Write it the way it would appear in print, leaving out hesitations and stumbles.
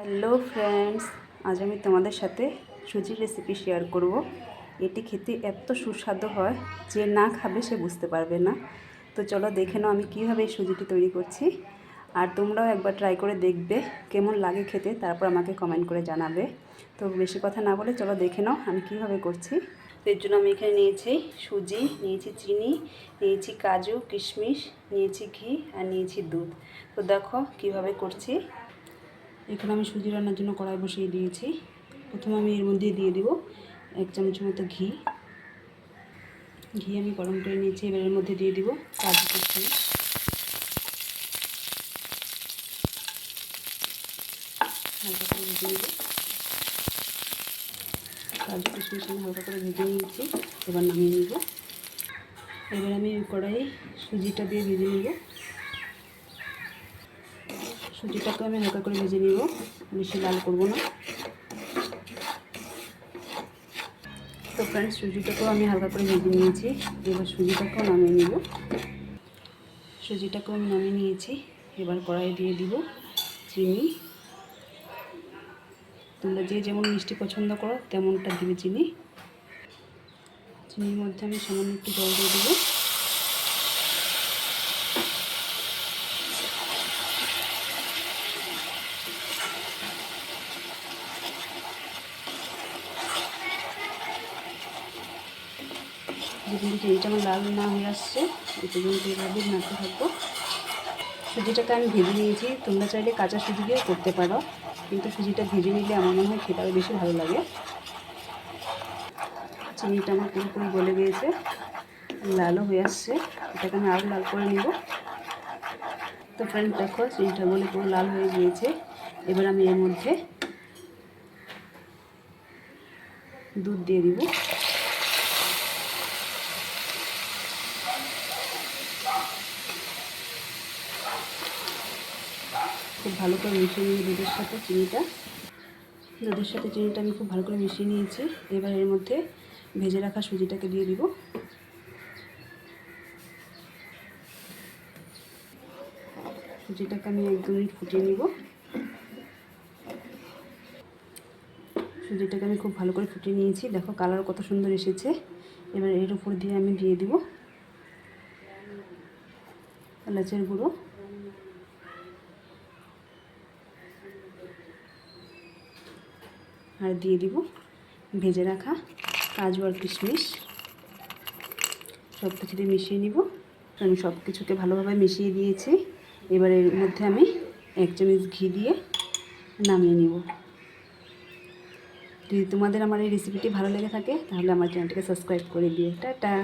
Hello friends, আজ আমি তোমাদের সাথে সুজির রেসিপি শেয়ার করব। এটি খেতে এত সুস্বাদু হয় যে না খাবে সে বুঝতে পারবে না। তো চলো দেখে নাও আমি কীভাবে এই সুজিটি তৈরি করছি। আর তোমরাও একবার ট্রাই করে দেখবে কেমন লাগে খেতে, তারপর আমাকে কমেন্ট করে জানাবে। তো বেশি কথা না বলে চলো দেখে নাও আমি কীভাবে করছি। তো এর জন্য আমি এখানে নিয়েছি সুজি, নিয়েছি চিনি, নিয়েছি কাজু কিশমিশ, নিয়েছি ঘি আর নিয়েছি দুধ। তো দেখো কীভাবে করছি। এখানে আমি সুজি রান্নার জন্য কড়াই বসিয়ে দিয়েছি। প্রথমে আমি এর মধ্যে দিয়ে দেব 1 চামচ মতো ঘি। আমি গরম করে নিয়েছি। এবার এর মধ্যে দিয়ে দেব কাজু কিশমিশ, হালকা করে ভেজে নেব। কাজু কিশমিশ আমি হালকা করে ভেজে নিয়েছি, এবার নামিয়ে নেব। এবার আমি কড়াইয়ে সুজিটা দিয়ে ভেজে নেব। সুজিটাকে আমি হালকা করে ভেজে নেব, বেশি লাল করব না। তো ফ্রেন্ডস, সুজিটাকেও আমি হালকা করে ভেজে নিয়েছি। এবার সুজিটাকেও নামিয়ে নেব। সুজিটাকেও আমি নামিয়ে নিয়েছি। এবার কড়াইয়ে দিয়ে দিব চিনি। তোমরা যে যেমন মিষ্টি পছন্দ করো তেমনটা দিবে চিনি। চিনির মধ্যে আমি সামান্য একটু জল দিয়ে দেবো। যখন চিনিটা আমার লাল না হয়ে আসছে এই পর্যন্ত এভাবে নাড়তে থাকবো। সুজিটাকে আমি ভেজে নিয়েছি। তোমরা চাইলে কাঁচা সুজি দিয়ে করতে পারো, কিন্তু সুজিটা ভেজে নিলে আমার মনে হয় খেতে আরও বেশি ভালো লাগে। চিনিটা আমার পুরোপুরি গলে গিয়েছে, লালও হয়ে আসছে। এটাকে আমি আরও লাল করে নেব। তো ফ্রেন্ড দেখো চিনিটা গলে পুরো লাল হয়ে গিয়েছে। এবার আমি এর মধ্যে দুধ দিয়ে দিব। খুব ভালো করে মিশিয়ে নিয়ে দুধের সাথে চিনিটা আমি খুব ভালো করে মিশিয়ে নিয়েছি। এবার এর মধ্যে ভেজে রাখা সুজিটাকে দিয়ে দিব। সুজিটাকে আমি 1-2 মিনিট ফুটিয়ে নিব। সুজিটাকে আমি খুব ভালো করে ফুটিয়ে নিয়েছি। দেখো কালার কত সুন্দর এসেছে। এবার এর উপর দিয়ে আমি দিয়ে দিব এলাচের গুঁড়ো, আর দিয়ে দিব ভেজে রাখা কাজু আর কিশমিশ। সব কিছু দিয়ে মিশিয়ে নিব। আমি সব কিছুকে ভালোভাবে মিশিয়ে দিয়েছি। এবার এর মধ্যে আমি 1 চামচ ঘি দিয়ে নামিয়ে নিব। যদি তোমাদের আমার এই রেসিপিটি ভালো লেগে থাকে তাহলে আমার চ্যানেলটিকে সাবস্ক্রাইব করে দিও। টাটা।